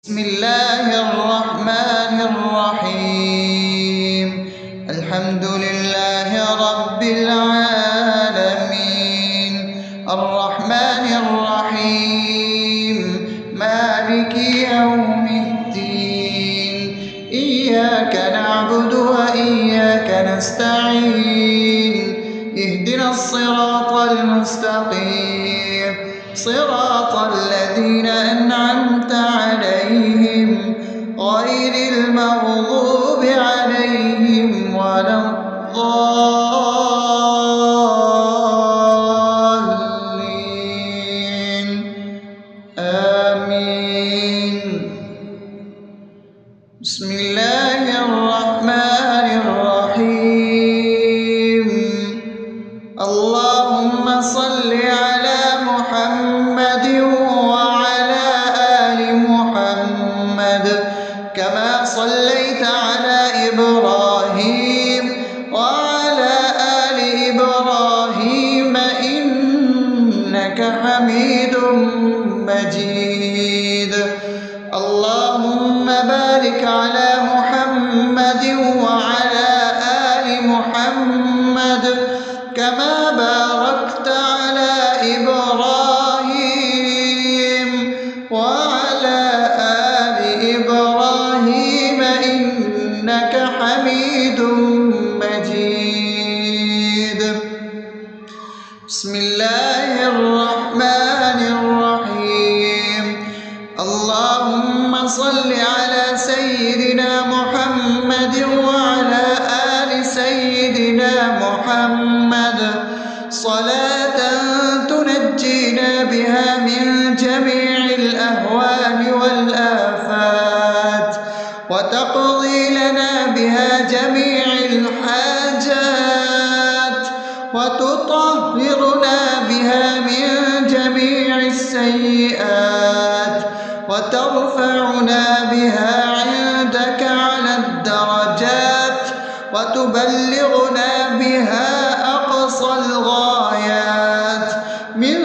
بسم الله الرحمن الرحيم. الحمد لله رب العالمين، الرحمن الرحيم، مالك يوم الدين. إياك نعبد وإياك نستعين، اهدنا الصراط المستقيم، صراط الذين أنعمت عليهم غير المغضوب عليهم ولا الضالين. آمين. بسم الله الرحمن الرحيم. اللهم صل على محمد وعلى آل محمد كما صليت على إبراهيم وعلى آل إبراهيم إنك حميد مجيد. اللهم بارك على محمد وعلى آل محمد كما باركت على إبراهيم وعلى آل إبراهيم إنك حميد مجيد. بسم الله الرحمن الرحيم. اللهم صل على سيدنا محمد وعلى آل سيدنا محمد صلاة تنجينا بها من جميع الأهوال والآفات، وتقضي لنا بها جميع الحاجات، وتطهرنا بها من جميع السيئات، وترفعنا بها عندك على الدرجات، وتبلغنا بها أقصى الغايات من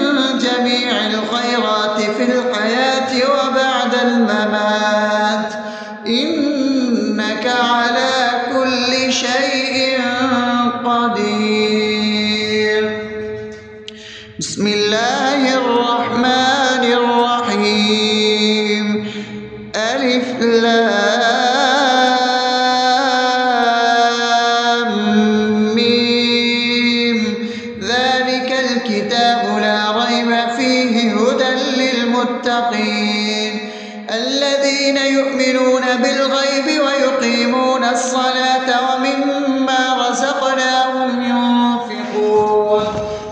جميع الخيرات في الحياة وبعد الممات، إنك على كل شيء قدير. بسم الله الرحمن الرحيم. ألف لام ميم. ذلك الكتاب لا ريب فيه هدى للمتقين الذين يؤمنون بالغيب ويقيمون الصلاة ومما رزقناهم ينفقون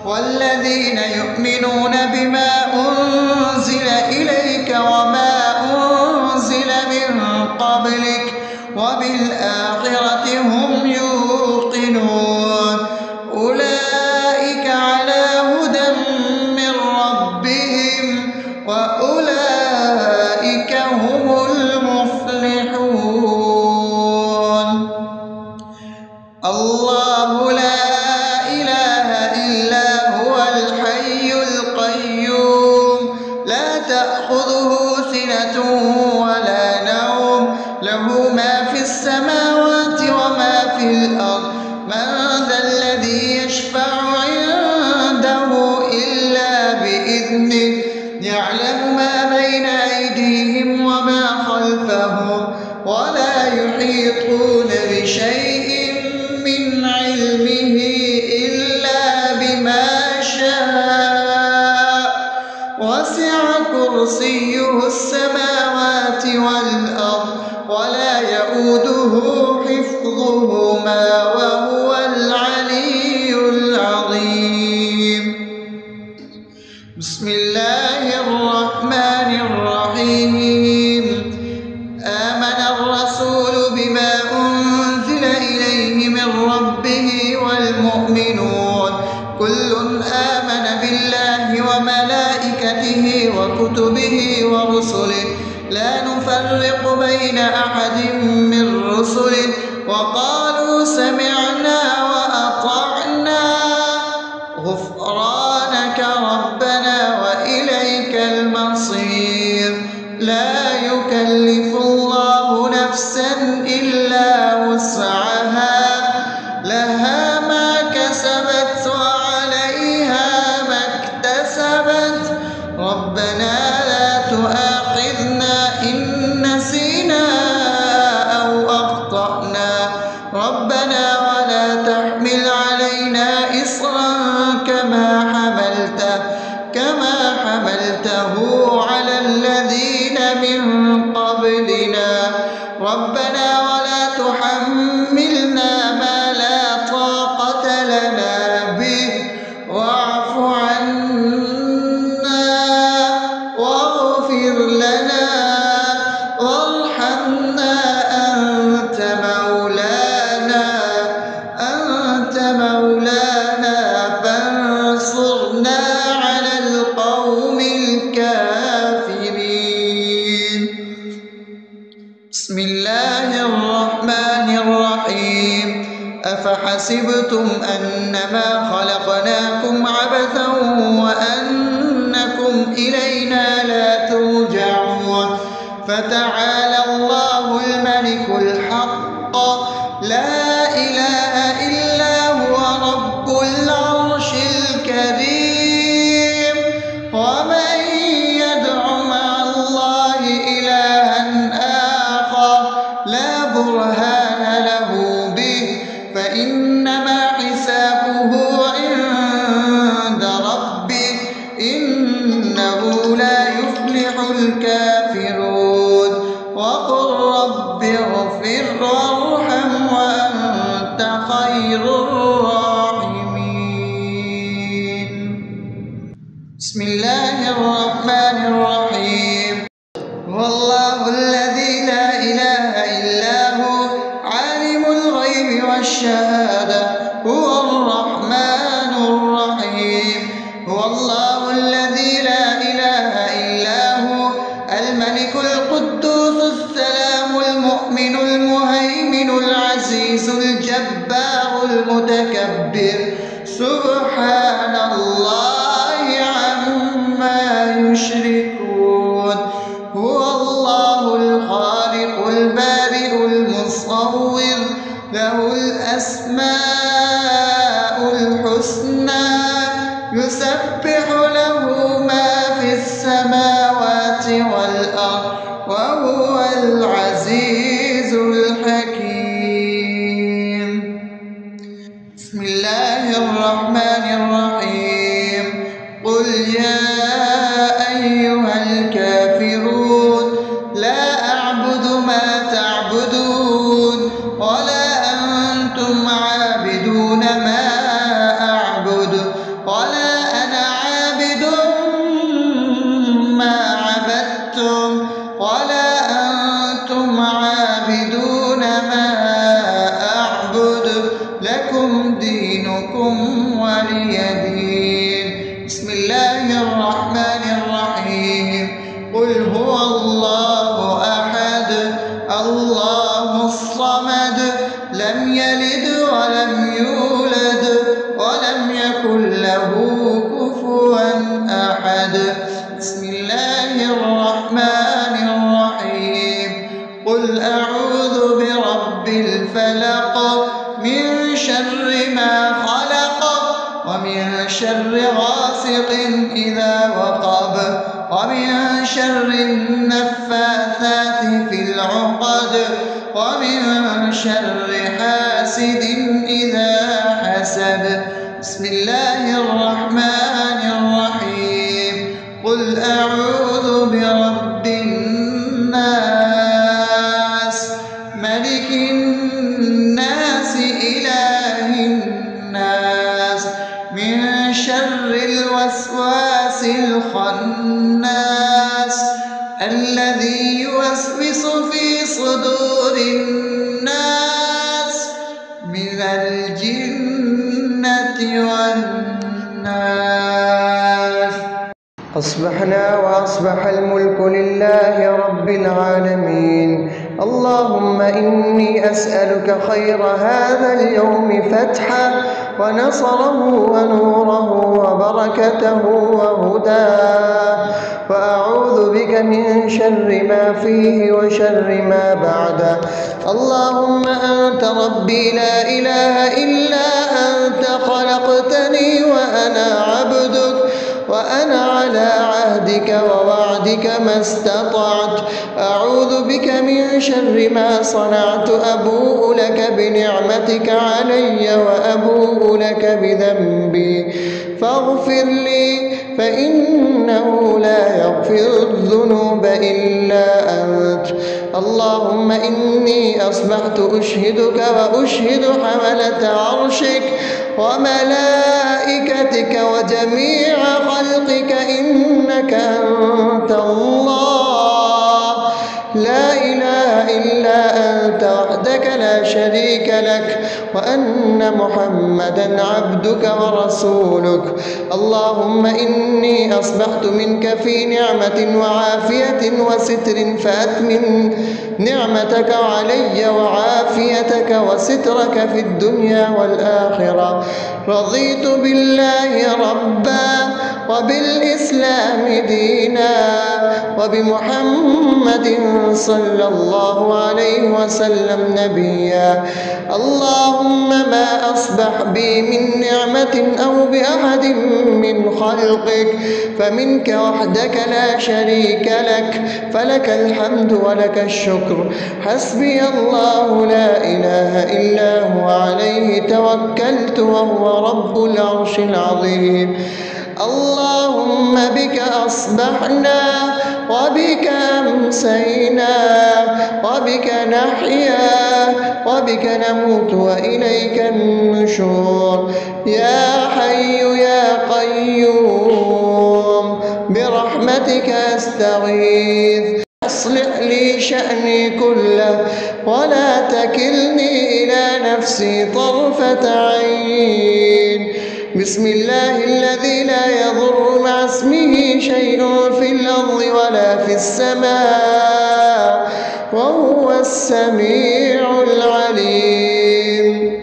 والذين يؤمنون بما أنزل إليك وما أنزل من قبلك وبالآخرة هم يوقنون أولئك على هدى من ربهم وأولئك هم المفلحون. الله لا إله إلا هو الحي القيوم لا تأخذه سنة ولا نوم له ما في السماوات وما في الأرض. من ذا الذي يشفع عنده إلا بإذنه يعلم ما بين أيديهم وما خلفهم ولا يحيطون بشيء من علمه إلا بما شاء وسع كرسيه السماوات والأرض ولا يؤوده حفظهما وهو العلي العظيم. بسم الله الرحمن الرحيم. آمن الرسول بما أنزل إليه من ربه والمؤمنون كل آمن بالله وملائكته وكتبه ورسله لا نفرق بين أحد من رسله وقالوا سمعنا وأطعنا غفرانك ربنا وإليك المصير. لا يكلف قبلنا ربنا ولا تحملنا ما لا طاقة لنا به واعف عنا واغفر لنا وارحمنا أنت مولانا فانصرنا على القوم الكافرين. بسم الله الرحمن الرحيم. أفحسبتم أنما خلقناكم عبثا وأنكم إلينا لا ترجعون فتعالى الله الملك الحق لا إله إلا هو رب العرش الكريم. ومن يدع مع الله إلها آخر لا برهان له به فإنما حسابه عند ربه إنه لا يفلح الكافرون. وقل رب اغفر وارحم وأنت خير الراحمين. بسم الله الرحمن الرحيم. هو الله الذي لا إله إلا هو عالم الغيب والشهادة هو الرحمن الرحيم. هو الله الذي لا إله إلا هو الملك القدوس السلام المؤمن المهيمن العزيز الجبار المتكبر سبحان الله عما يشركون. هو الله الخالق البارئ المصور له الأسماء الحسنى يسبح له ما في السماوات والأرض وهو العزيز الحكيم. بسم الله الرحمن الرحيم. قل يا أيها الكافرون لا أعبد ما تعبدون ولا أنتم عابدون ما أعبد ولا أنا عابد ما عبدتم ولا أنتم عابدون ما أعبد لكم دينكم ولي دين. بسم الله الرحمن الرحيم. قل هو الله أحد الله الصمد لم يلد ولم يولد ولم يكن له كفوا أحد. بسم الله الرحمن الرحيم. قل أعوذ برب الفلق من شر ما خلق ومن شر غاسق إذا وقب ومن شر النفاثات في العقد ومن شر حاسد إذا حسد. بسم الله الرحمن الرحيم. قل أعوذ برب الناس ملك الناس إله الناس من شر الوسواس الخناس الذي يوسوس في صدور الناس من الجنة والناس. أصبحنا وأصبح الملك لله رب العالمين. اللهم إني أسألك خير هذا اليوم فتحه ونصره ونوره وبركته وهداه وأعوذ بك من شر ما فيه وشر ما بعده. اللهم أنت ربي لا إله إلا أنت خلقتني وأنا عبدك وأنا على عهدك ووعدك ما استطعت. أعوذ بك من شر ما صنعت. أبوء لك بنعمتك علي وأبوء لك بذنبي فاغفر لي فإنه لا يغفر الذنوب إلا أنت. اللهم إني أصبحت أشهدك وأشهد حملة عرشك وملائكتك وجميع خلقك إنك أنت الله لا إله إلا أنت وحدك لا شريك لك وأن محمدا عبدك ورسولك. اللهم إني أصبحت منك في نعمة وعافية وستر فأتمم نعمتك علي وعافيتك وسترك في الدنيا والآخرة. رضيت بالله ربا وبالإسلام دينا وبمحمد صلى الله عليه وسلم نبيا. اللهم ما أصبح بي من نعمة أو بأحد من خلقك فمنك وحدك لا شريك لك فلك الحمد ولك الشكر. حسبي الله لا إله إلا هو عليه توكلت وهو رب العرش العظيم. اللهم بك أصبحنا وبك أمسينا وبك نحيا وبك نموت وإليك النشور. يا حي يا قيوم برحمتك أستغيث أصلح لي شأني كله ولا تكلني إلى نفسي طرفة عين. بسم الله الذي لا يضر مع اسمه شيء في الأرض ولا في السماء وهو السميع العليم.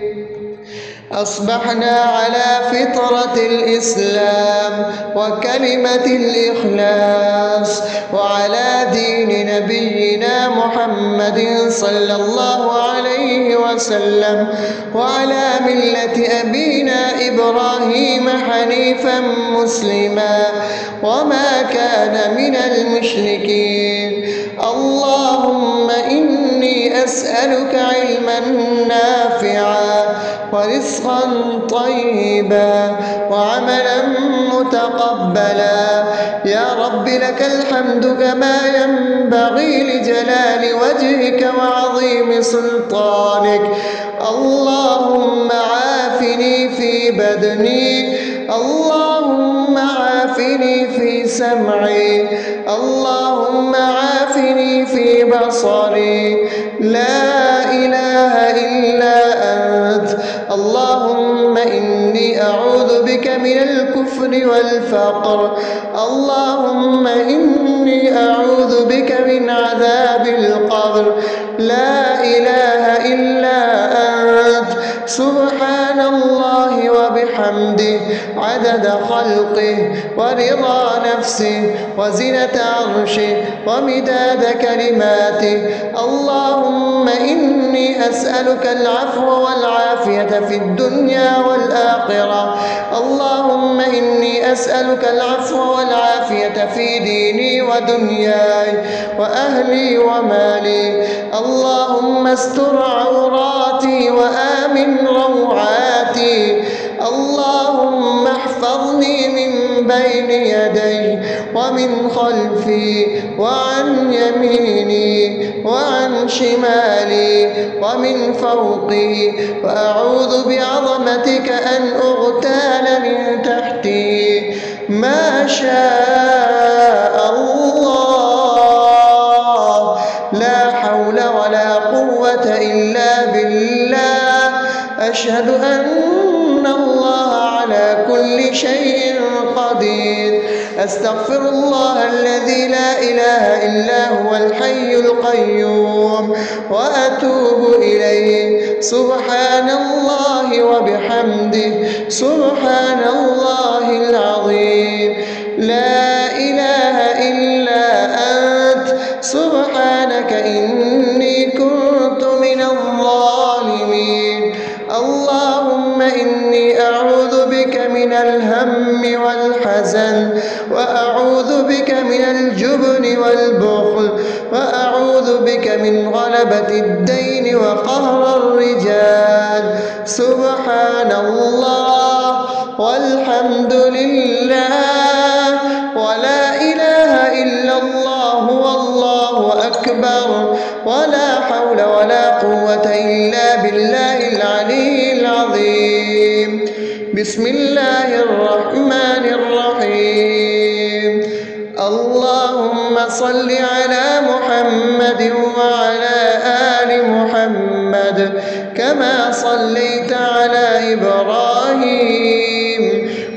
أصبحنا على فطرة الإسلام وكلمة الإخلاص وعلى دين نبينا محمد صلى الله عليه وسلم وعلى ملة أبينا إبراهيم حنيفا مسلما وما كان من المشركين. اللهم إني أسألك علما نافعا ورزقا طيبا وعملا متقبلا. يا رب لك الحمد كما ينبغي لجلال وجهك وعظيم سلطانك. اللهم عافني في بدني اللهم عافني في سمعي اللهم عافني في بصري. لا إله إلا أنت. اللهم إني أعوذ بك من الكفر والفقر. اللهم إني أعوذ بك من عذاب القبر. لا إله إلا أنت. سبحان الله وبحمده عدد خلقه ورضا نفسه وزنة عرشه ومداد كلماته. اللهم إني أسألك العفو والعافية في الدنيا والآخرة. اللهم إني أسألك العفو والعافية في ديني ودنياي وأهلي ومالي. اللهم استر عوراتي وآمن روعاتي. اللهم احفظني من بين يدي ومن خلفي وعن يميني وعن شمالي ومن فوقي وأعوذ بعظمتك أن أغتال من تحتي. ما شاء الله لا حول ولا قوة إلا بالله. أشهد أن الله على كل شيء قدير. أستغفر الله الذي لا إله إلا هو الحي القيوم وأتوب إليه. سبحان الله وبحمده سبحان الله العظيم. لا إله إلا أنت سبحانك إني كنت من الظالمين. اللهم إني أعوذ بك من الهم والحزن وأعوذ بك من الجبن والبخل وأعوذ بك من غلبة الدين وقهر الرجال. سبحان الله والحمد لله ولا إله إلا الله والله أكبر. أكبر ولا حول ولا قوة إلا بالله العلي العظيم. بسم الله الرحمن الرحيم. اللهم صل على محمد وعلى آل محمد كما صليت على إبراهيم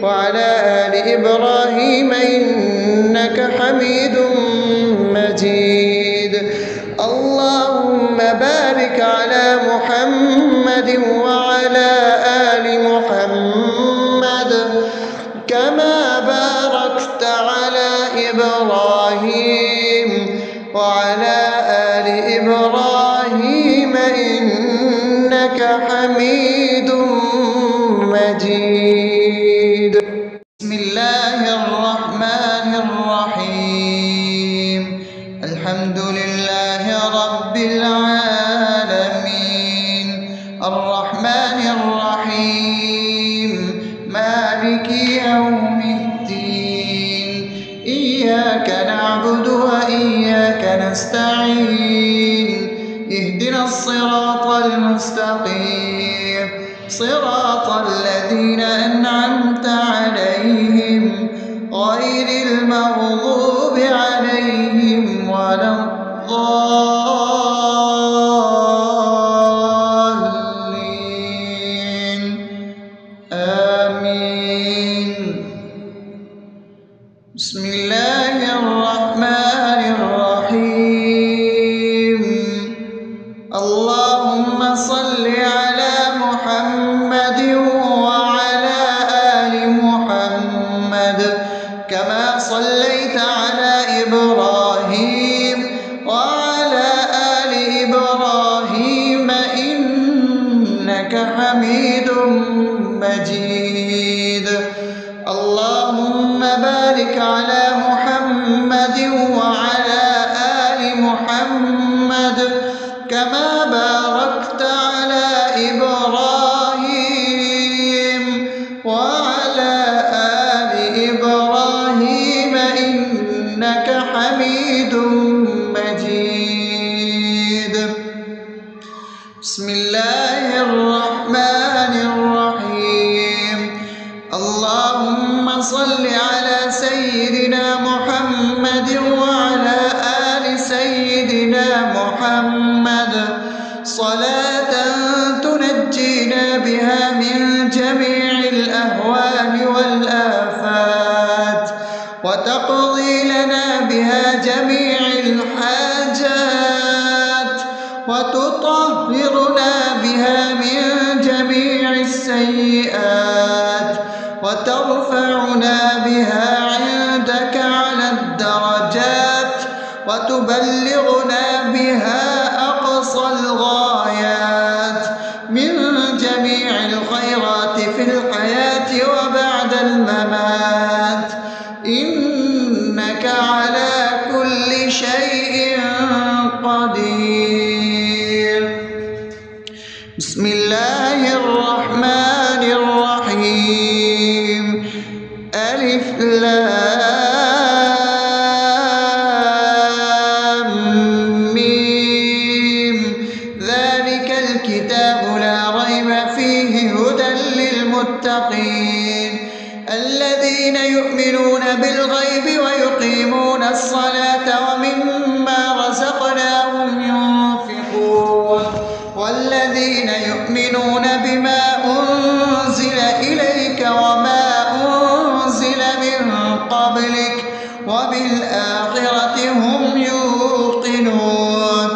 وعلى آل إبراهيم إنك حميد مجيد. اللهم بارك على محمد وعلى آل محمد كما باركت على إبراهيم وعلى آل إبراهيم إنك حميد مجيد. بسم الله الرحمن الرحيم. الحمد لله رب العالمين الرحمن الرحيم مالك يوم الدين إياك نعبد وإياك نستعين اهدنا الصراط المستقيم صراط الذين أنعمت عليهم غير المغضوب عليهم ولا الضالين آمين. بسم الله الرحمن الرحيم. اللهم صل على محمد وعلى آل محمد كما صليت على إبراهيم وعلى آل إبراهيم إنك حميد مجيد. اللهم بارك على محمد وعلى آل محمد كما باركت على إبراهيم وعلى آل إبراهيم إنك حميد مجيد. بسم الله الرحمن الرحيم. اللهم صل على سيدنا محمد وعلى آل سيدنا محمد صلاة تنجينا بها من جميع الأهوال والآفات وتقضي لنا بها جميع الحاجات وتطهرنا بها من جميع السيئات وترفعنا بها عندك على الدرجات وتبلغنا بها أقصى الغايات من جميع الخيرات في الحياة وبعد الممات إنك على كل شيء قدير. بسم الله الرحمن الرحيم. ألف لام ميم ذلك الكتاب لا ريب فيه هدى للمتقين الذين يؤمنون بالغيب ويقيمون الصلاة ومما رزقناهم ينفقون والذين يؤمنون بما أنزل إليك وما أنزل من قبلك وبالآخرة هم يوقنون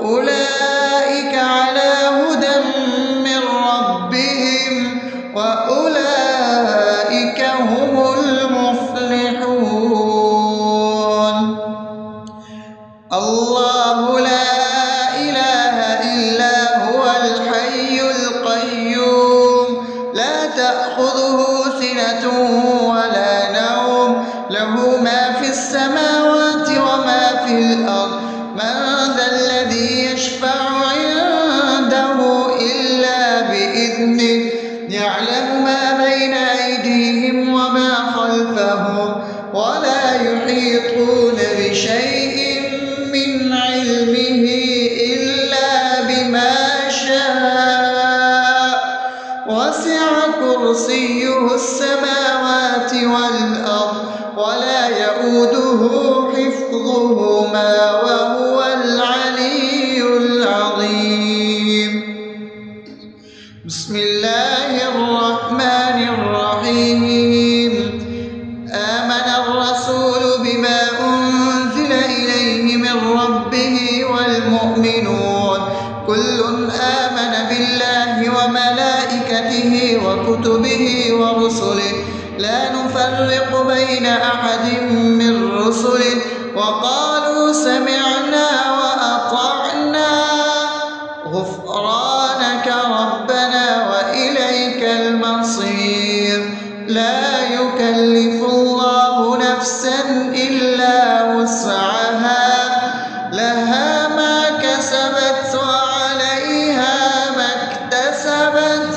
أولئك على هدى من ربهم وأولئك هم المفلحون. الله لا إله إلا هو الحي القيوم لا تأخذه سنة ولا نوم له ما في السماوات وما في الأرض من ذا الذي يشفع عنده إلا بإذنه يعلم ما بين أيديهم وما خلفهم ولا يحيطون بشيء من علمه يؤمنون كل آمن بالله وملائكته وكتبه ورسله لا نفرق بين أحد من رسله وقالوا سمعنا وأطعنا غفرانك ربنا وإليك المصير لا يكلف الله نفسا إلا وسعها لها ما كسبت وعليها ما اكتسبت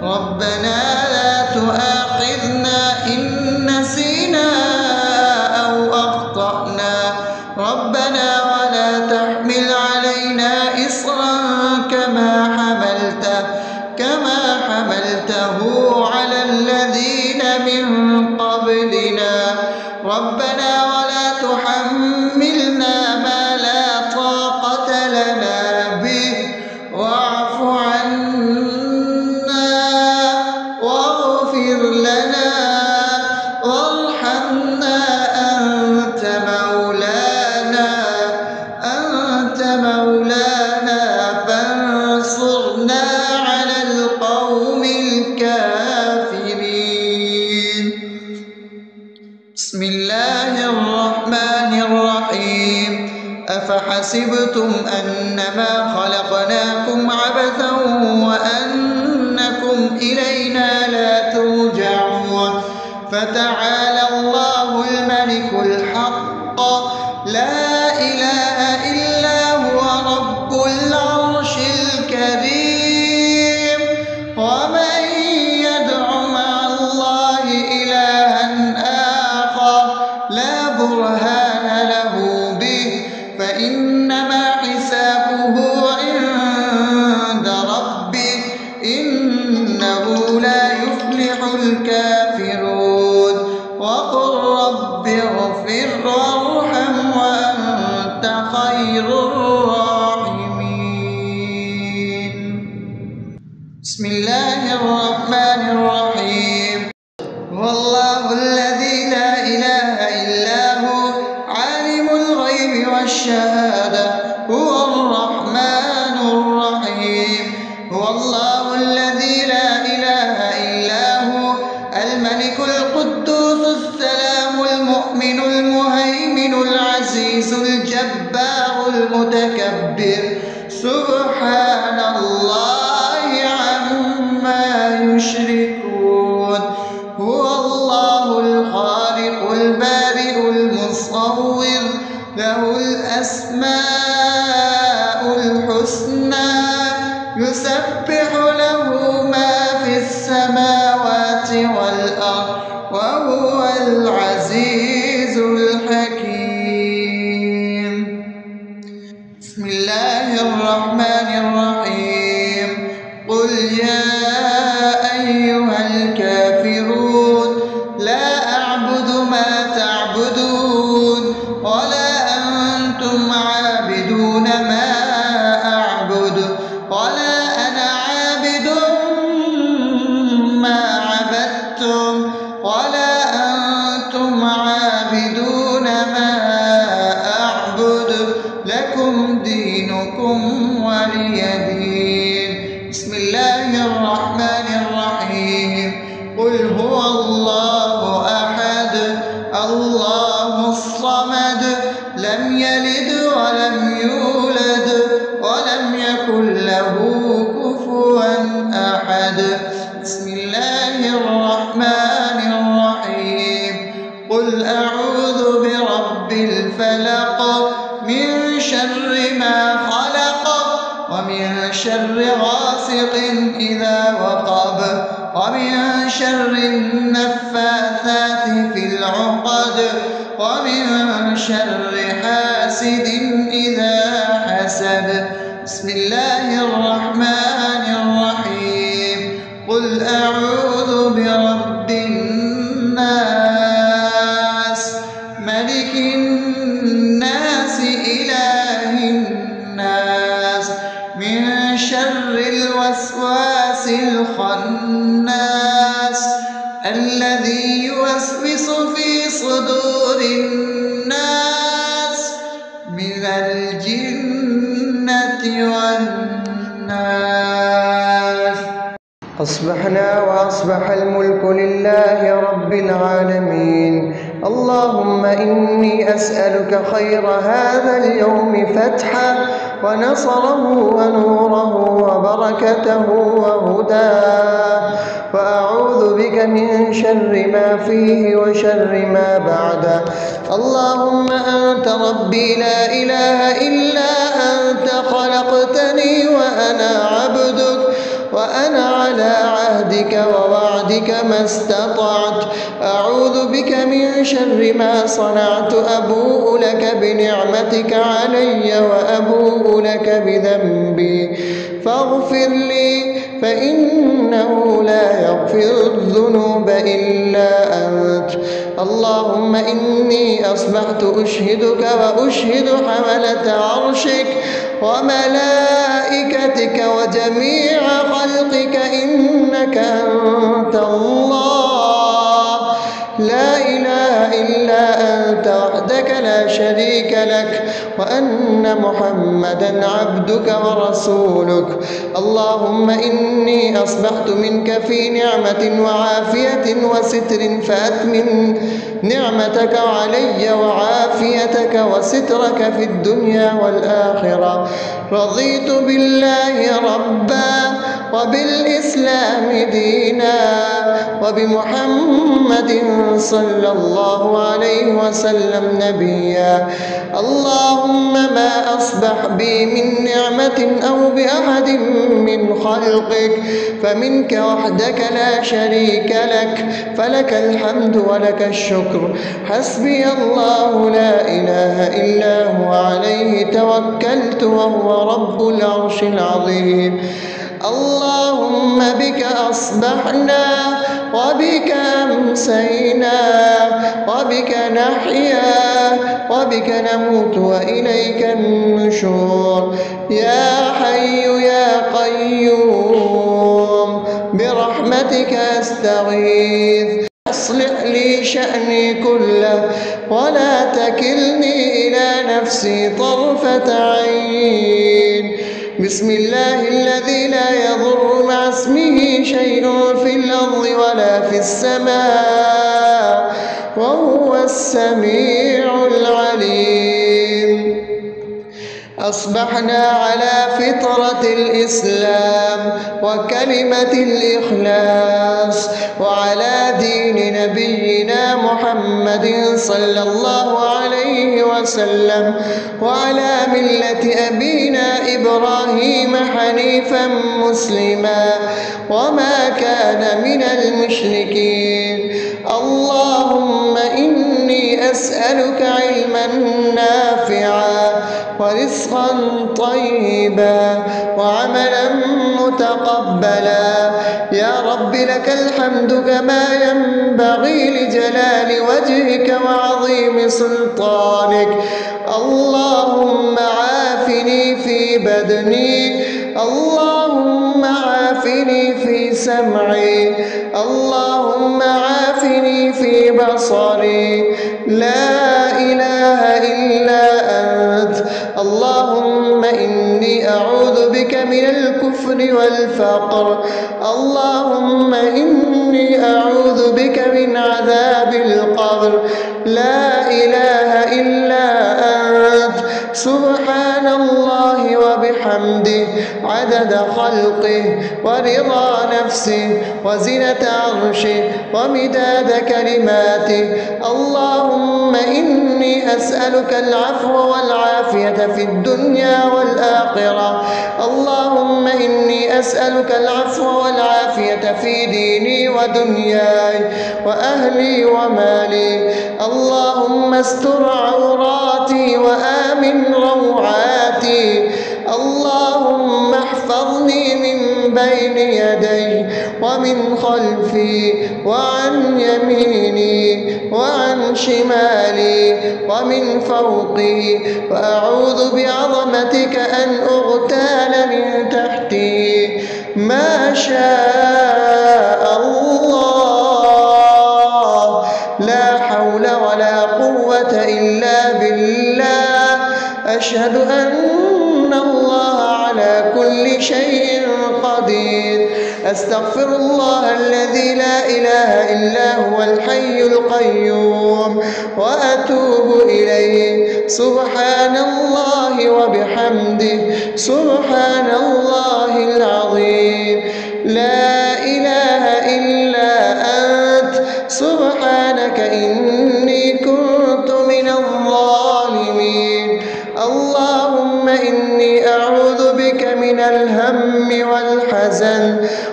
ربنا لا تؤاخذنا إن نسينا أو أخطأنا ربنا ولا تحمل علينا إصرا كما حملته على الذين من قبلنا ربنا ولا تحملنا ما لا طاقة لنا به واعف عنا واغفر لنا وارحمنا أنت مولانا فانصرنا على القوم الكافرين. بسم الله الرحمن الرحيم أفحسبتم أنما خلقناكم عبثا وأنكم إلينا لا ترجعون فتعالى الله الملك الحق لا إله إلا هو رب العرش الكريم ومن يدع مع الله إلها آخر لا برهان له به فإنما حسابه عند ربه إنه لا يفلح الكافرون وقل رب اغفر وارحم وأنت خير الراحمين. بسم الله الرحمن الرحيم هو الله الذي لا إله إلا هو عالم الغيب والشهادة هو الرحمن الرحيم هو الله الذي لا إله إلا هو الملك القدوس السلام المؤمن المهيمن العزيز الجبار المتكبر سبحان الله عما يشركون هو الله الخالق البارئ المصور له الأسماء الحسنى يسبح له ما في السماوات والأرض وهو العزيز الحكيم. بسم الله الرحمن الرحيم قل يا أيها الكافرون لا أعبد ما تعبدون ولا أنتم عابدون ما أعبد ولا أنا عابد ما عبدتم ولا أنتم عابدون ما أعبد لكم دينكم ولي دين. بسم الله الرحمن الرحيم قل هو الله أحد الله الصمد لم يلد ولم يولد ولم يكن له كفوا أحد. بسم الله الرحمن الرحيم قل أعوذ برب الفلق من شر ما خلق ومن شر غاسق إذا وقب ومن شر النفاثات في العقد ومن شر حاسد إذا حسد. بسم الله الرحمن الرحيم قل أعوذ برب الناس ملك الناس إله الناس من شر الوسواس الخناس الذي يوسوس في صدور الناس من الجنة والناس. أصبحنا وأصبح الملك لله رب العالمين. اللهم إني أسألك خير هذا اليوم فتحه ونصره ونوره وبركته وهداه، وأعوذ بك من شر ما فيه وشر ما بعده. اللهم أنت ربي لا إله إلا أنت، خلقتني وأنا عبدك، وأنا على عهدك ووعدك ما استطعت. أعوذ بك من شر ما صنعت، أبوء لك بنعمتك علي وأبوء لك بذنبي، فاغفر لي فإنه لا يغفر الذنوب إلا أنت. اللهم إني أصبحت أشهدك وأشهد حملة عرشك وملائكتك وجميع خلقك إنك أنت الله، لا إله إلا أنت وحدك لا شريك لك، وأن محمدا عبدك ورسولك. اللهم إني أصبحت منك في نعمة وعافية وستر، فأتمم نعمتك علي وعافيتك وسترك في الدنيا والآخرة. رضيت بالله ربا وبالإسلام دينا وبمحمد صلى الله عليه وسلم نبيا. اللهم ما أصبح بي من نعمة أو بأحد من خلقك فمنك وحدك لا شريك لك، فلك الحمد ولك الشكر. حسبي الله لا إله إلا هو، عليه توكلت وهو رب العرش العظيم. اللهم بك أصبحنا وبك أمسينا وبك نحيا وبك نموت وإليك النشور. يا حي يا قيوم برحمتك أستغيث، أصلح لي شأني كله ولا تكلني إلى نفسي طرفة عين. بسم الله الذي لا يضر مع اسمه شيء في الأرض ولا في السماء وهو السميع العليم. أصبحنا على فطرة الإسلام وكلمة الإخلاص وعلى دين نبينا محمد صلى الله عليه وسلم وعلى ملة أبينا إبراهيم حنيفا مسلما وما كان من المشركين. اللهم إني أسألك علما نافعا ورزقا طيبا وعملا متقبلا. يا رب لك الحمد كما ينبغي لجلال وجهك وعظيم سلطانك. اللهم عافني في بدني، اللهم عافني في سمعي، اللهم عافني في بصري. لا إله إلا أنت. اللهم إني أعوذ بك من الكفر والفقر. اللهم إني أعوذ بك من عذاب القبر. لا إله إلا أنت. سبحان الله وبحمده عدد خلقه ورضا نفسه وزنة عرشه ومداد كلماته. اللهم إني أسألك العفو والعافية في الدنيا والآخرة. اللهم إني أسألك العفو والعافية في ديني ودنياي وأهلي ومالي. اللهم استر عوراتي وآمن روعاتي. اللهم احفظني من بين يدي ومن خلفي وعن يميني وعن شمالي ومن فوقي، وأعوذ بعظمتك أن أغتال من تحتي. ما شاء الله، لا حول ولا قوة إلا بالله. أشهد أن الله أستغفر الله الذي لا إله إلا هو الحي القيوم وأتوب إليه. سبحان الله وبحمده سبحان الله العظيم. لا إله إلا أنت سبحانك إني كنت من الظالمين. اللهم إني أعوذ بك من الهم والحزن،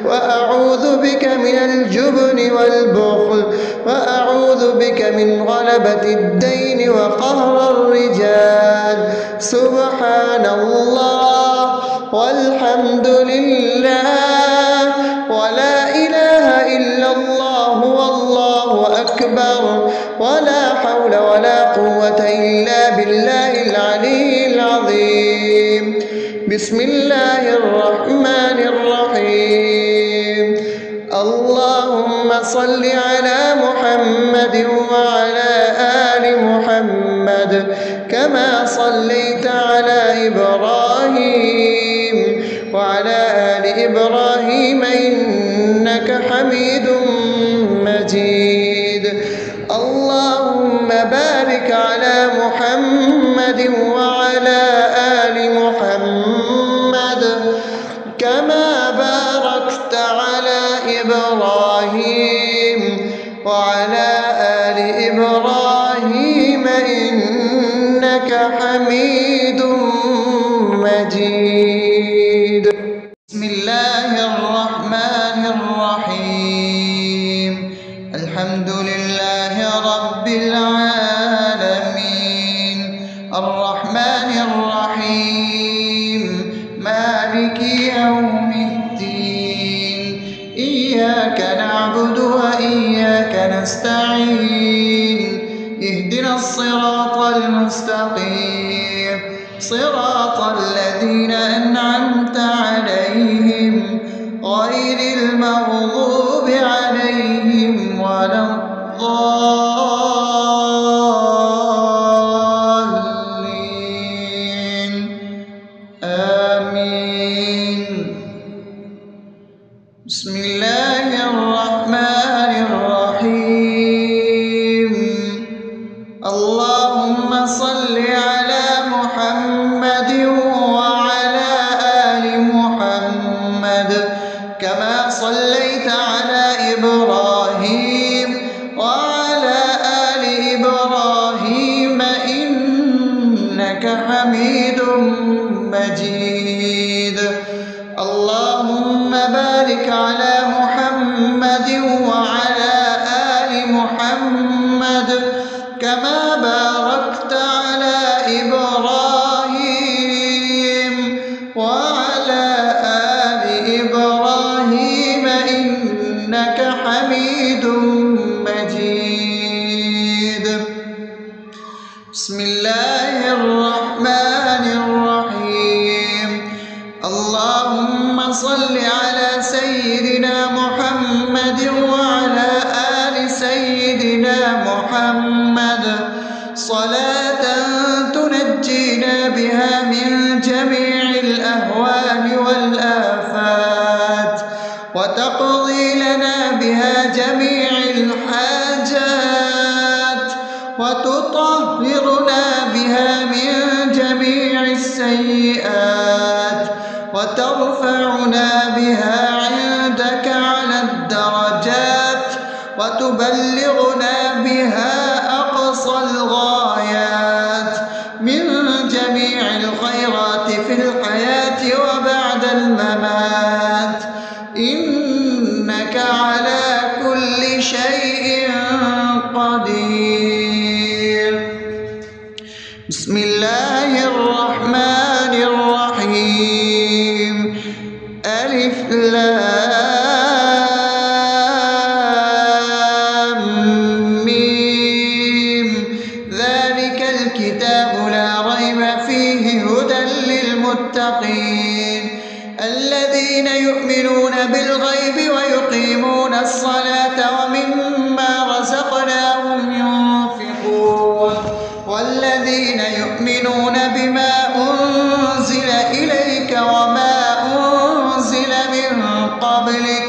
وأعوذ بك من الجبن والبخل، وأعوذ بك من غلبة الدين وقهر الرجال. سبحان الله والحمد لله ولا إله إلا الله والله أكبر ولا حول ولا قوة إلا بالله العلي العظيم. بسم الله الرحمن الرحيم. اللهم صل على محمد وعلى آل محمد كما صليت على إبراهيم وعلى آل إبراهيم إنك حميد مجيد. اللهم بارك على محمد وعلى آل محمد كما باركت على إبراهيم وعلى آل إبراهيم إنك حميد مجيد. بسم الله الرحمن الرحيم. الحمد لله رب العالمين الرحمن الرحيم مالك يوم الدين. إياك نعبد وإياك نستعين. اهدنا الصراط المستقيم صراط الذين أنعمت عليهم غير المغضوب عليهم ولا الضالين. آمين. بسم الله الرحمن الرحيم. اللهم صل على محمد وعلى آل محمد كما صليت على إبراهيم وعلى آل إبراهيم إنك حميد مجيد. اللهم بارك على محمد وعلى آل محمد كما باركت على إبراهيم وعلى آل إبراهيم إنك حميد مجيد. بسم الله الرحمن الرحيم. اللهم صل على سيدنا محمد وعلى آل سيدنا محمد صلاة تنجينا بها من جميع الأهوال والآفات وتقضي لنا بها جميع الحاجات وتطهرنا بها من جميع السيئات وترفعنا بها عندك على الدرجات وتبلغنا بها أقصى الغايات من جميع الخيرات في الحياة وبعد الممات إنك على كل شيء قدير. بسم الله الرحمن الرحيم. ألف لام ميم. ذلك الكتاب لا ريب فيه هدى للمتقين الذين يؤمنون بالغيب ويقيمون الصلاة ومما رزقناهم ينفقون والذين يؤمنون بما أنزل إليك وما أنزل من قبلك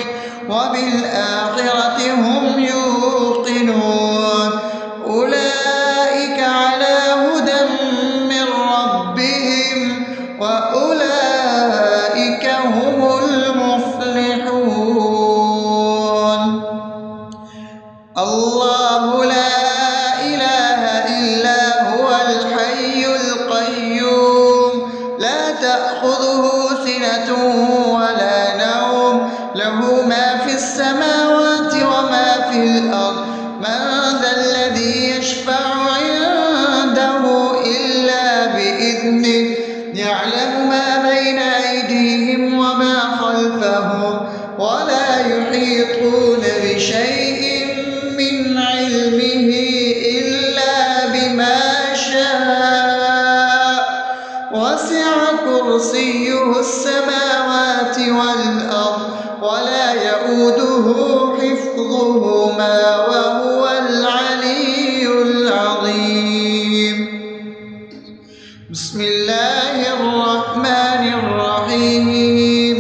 السماوات والأرض ولا يؤوده حفظهما وهو العلي العظيم. بسم الله الرحمن الرحيم.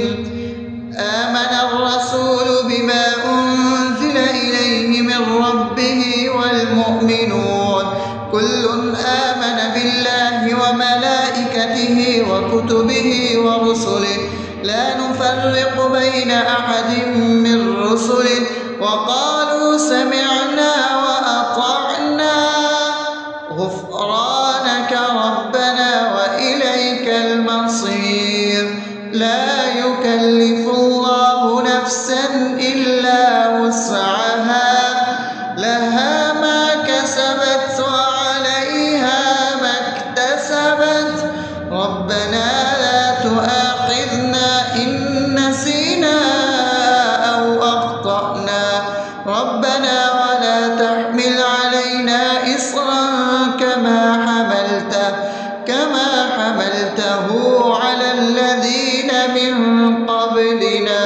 آمن الرسول بما أنزل إليه من ربه والمؤمنون كل آمن بالله وملائكته وكتبه ورسله لا نفرق بين أحد من رسله وقالوا سمعنا وأطعنا غفرانك ربنا وإليك المصير. لا يكلف الله نفسا إلا وسعها لها ما كسبت وعليها ما اكتسبت ربنا لا تؤاخذنا إن نسينا أو أخطأنا ربنا ولا تحمل علينا إصرا كما حملته على الذين من قبلنا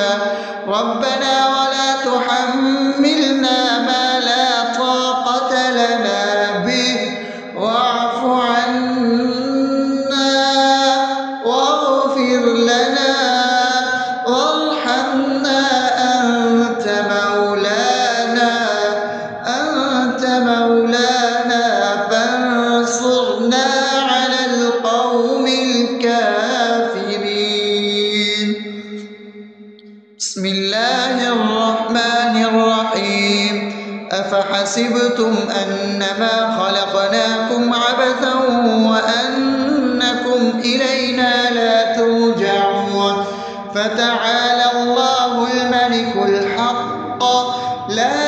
ربنا ولا تحملنا ما لا طاقة لنا به واعف عنا واغفر لنا وارحمنا أنت مولانا فانصرنا على القوم الكافرين. بسم الله الرحمن الرحيم. أفحسبتم أنما خلقناكم عبثا وأنكم إلينا لا ترجعون فتعالى الله الملك الحق لا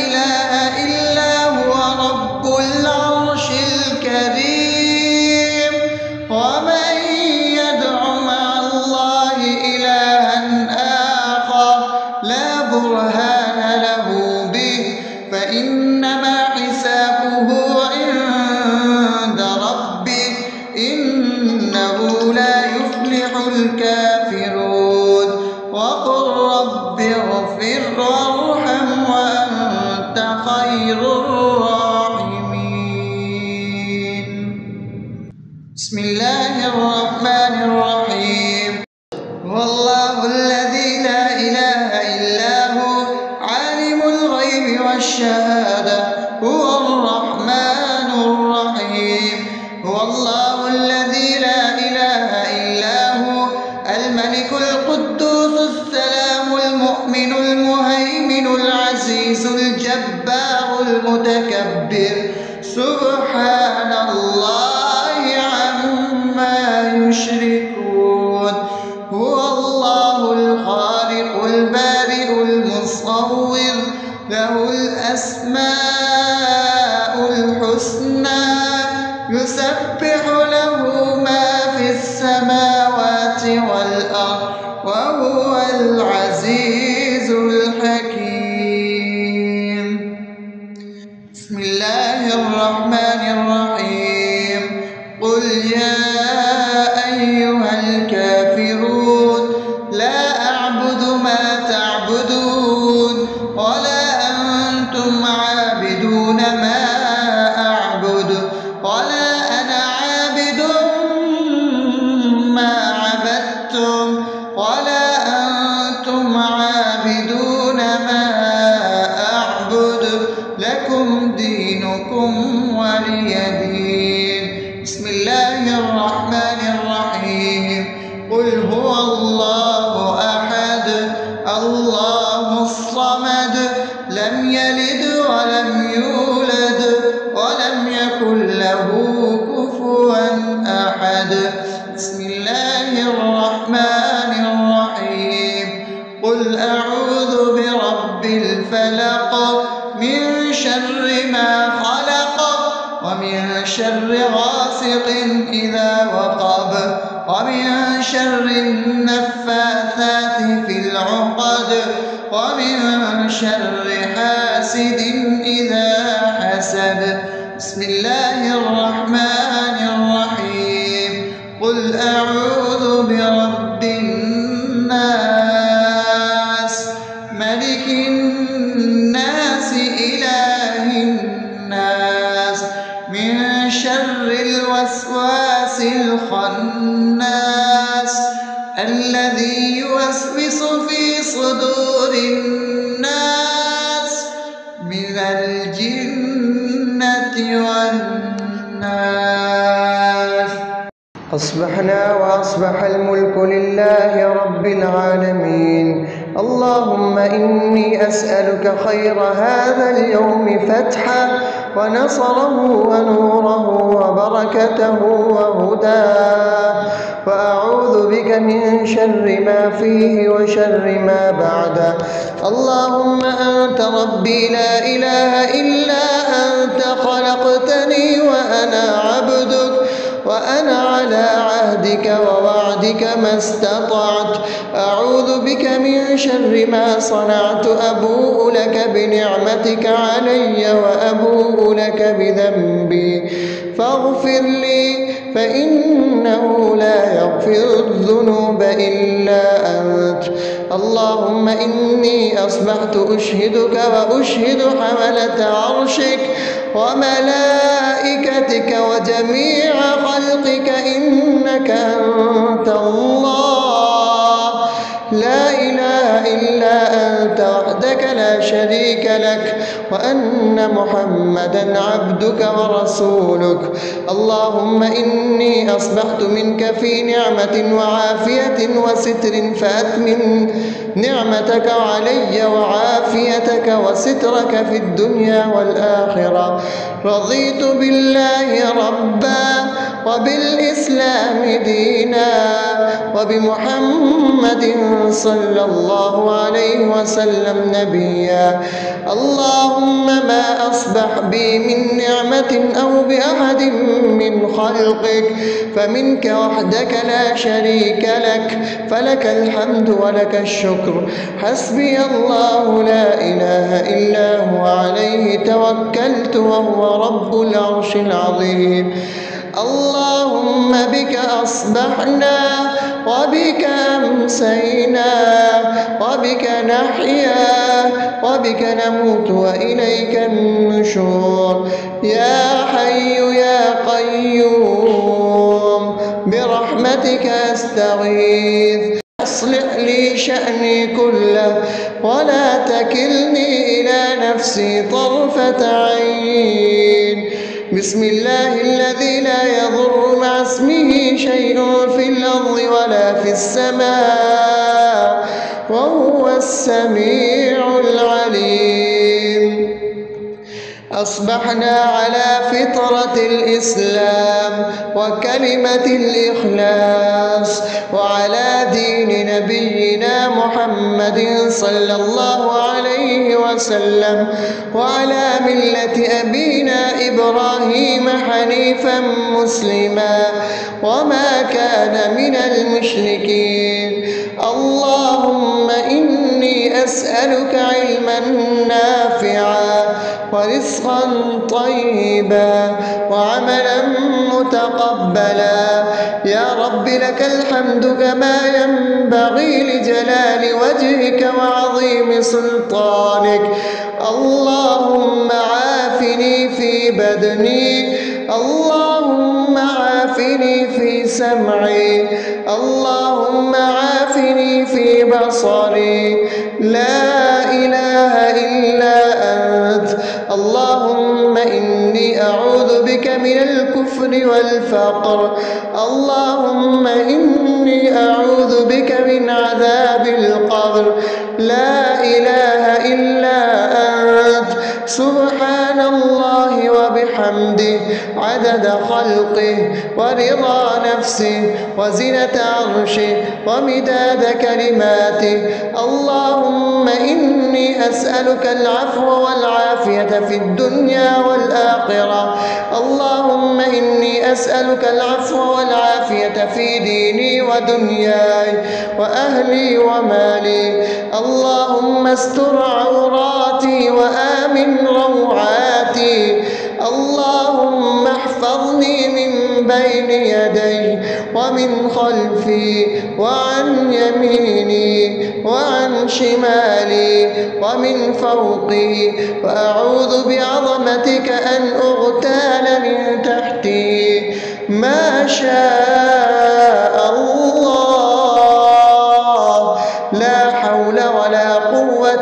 إله إلا هو رب العرش الكريم. ومن يدع مع الله إلها آخر لا برهان له به فإنما حسابه عند ربه إنه لا يفلح الكافرون. وقل رب اغفر وارحم وأنت خير الراحمين. بسم الله الرحمن الرحيم. هو الله الذي لا إله إلا هو عالم الغيب والشهادة هو الرحمن الرحيم. هو الله الذي لا إله إلا هو الملك القدوس السلام المؤمن المهيمن العزيز الجبار المتكبر سبحان الله عما يشركون. هو الله الخالق البارئ المصور له الأسماء الحسنى يسبح له ما في السماوات والأرض وهو العزيز الحكيم. بسم الله الرحمن الرحيم. قل يا أيها الكافرون لا أعبد ما تعبدون ولا أنتم عابدون ما أعبد ولا أنا عابد ما عبدتم ولا أنتم عابدون ما أعبد لكم دينكم ولي دين. بسم الله الرحمن الرحيم. قل هو الله أحد الله الصمد لم يلد ولم يولد ولم يكن له كفوا أحد. بسم الله الرحمن الرحيم. قل أعوذ برب الفلق من شر ما خلق ومن شر غاسق إذا وقب ومن شر النفاثات في العقد ومن شر حاسد إذا حسد. بسم الله الرحمن الرحيم. قل أعوذ برب الذي يوسوس في صدور الناس من الجنة والناس. أصبحنا وأصبح الملك لله رب العالمين. اللهم إني أسألك خير هذا اليوم فتحه ونصره ونوره وبركته وهداه، وأعوذ بك من شر ما فيه وشر ما بعده. اللهم أنت ربي لا إله إلا أنت، خلقتني وأنا عبدك، وأنا على عهدك ووعدك ما استطعت. أعوذ بك من شر ما صنعت، أبوء لك بنعمتك علي وأبوء لك بذنبي، فاغفر لي فإنه لا يغفر الذنوب إلا أنت. اللهم إني أصبحت أشهدك وأشهد حملة عرشك وملائكتك وجميع خلقك إنك أنت الله، لا إله إلا أنت وحدك لا شريك لك، وأن محمدا عبدك ورسولك. اللهم إني أصبحت منك في نعمة وعافية وستر، فأتمم نعمتك علي وعافيتك وسترك في الدنيا والآخرة. رضيت بالله ربا وبالإسلام دينا وبمحمد صلى الله عليه وسلم نبيا. اللهم ما أصبح بي من نعمة أو بأحد من خلقك فمنك وحدك لا شريك لك، فلك الحمد ولك الشكر. حسبي الله لا إله إلا هو، عليه توكلت وهو رب العرش العظيم. اللهم بك أصبحنا وبك أمسينا وبك نحيا وبك نموت وإليك النشور. يا حي يا قيوم برحمتك أستغيث، أصلح لي شأني كله ولا تكلني إلى نفسي طرفة عين. بسم الله الذي لا يضر مع اسمه شيء في الأرض ولا في السماء وهو السميع العليم. أصبحنا على فطرة الإسلام وكلمة الإخلاص وعلى دين نبينا محمد صلى الله عليه وسلم وعلى ملة أبينا إبراهيم حنيفا مسلما وما كان من المشركين. اللهم إني أسألك علما نافعا ورزقا طيبا وعملا متقبلا. يا رب لك الحمد كما ينبغي لجلال وجهك وعظيم سلطانك. اللهم عافني في بدني، اللهم عافني في سمعي، اللهم عافني في بصري. لا إله إلا أنت. اللهم إني أعوذ بك من الكفر والفقر. اللهم إني أعوذ بك من عذاب القبر. لا إله إلا أنت. سبحان الله وبحمده عدد خلقه ورضا نفسه وزنة عرشه ومداد كلماته. اللهم إني أسألك العفو والعافية في الدنيا والآخرة. اللهم إني أسألك العفو والعافية في ديني ودنياي وأهلي ومالي. اللهم استر عوراتي وآمن روعاتي. اللهم احفظني من بين يدي ومن خلفي وعن يميني وعن شمالي ومن فوقي، وأعوذ بعظمتك أن أغتال من تحتي. ما شاء الله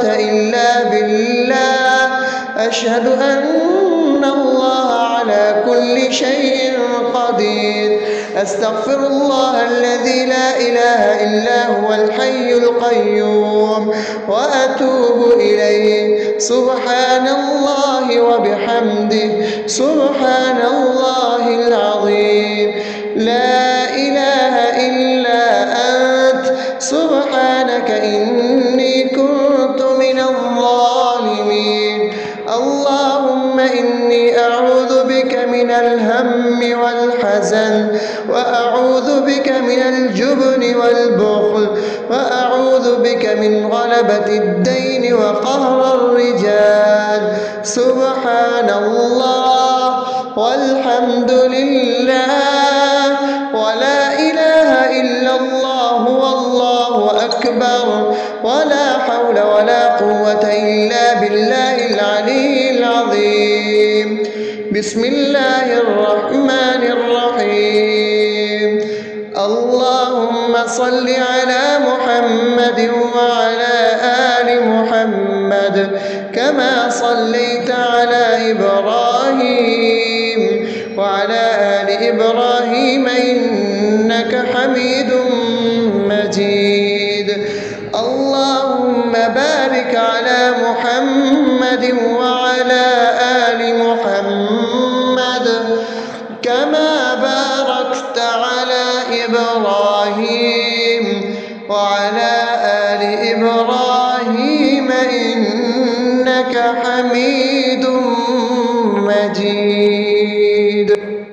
قوة إلا بالله. أشهد أن الله على كل شيء قدير. أستغفر الله الذي لا إله إلا هو الحي القيوم وأتوب إليه. سبحان الله وبحمده سبحان الله العظيم. لا إله إلا أنت سبحانك إني كنت من الظالمين. اللهم إني أعوذ بك من الهم والحزن، وأعوذ بك من الجبن والبخل، وأعوذ بك من غلبة الدين وقهر الرجال. سبحان الله والحمد لله ولا إله إلا الله والله أكبر ولا حول ولا قوة إلا بالله العلي العظيم. بسم الله الرحمن الرحيم. اللهم صل على محمد وعلى آل محمد كما صليت على إبراهيم وعلى آل إبراهيم إنك حميد مجيد. اللهم بارك على محمد وعلى آل محمد كما باركت على إبراهيم وعلى آل إبراهيم إنك حميد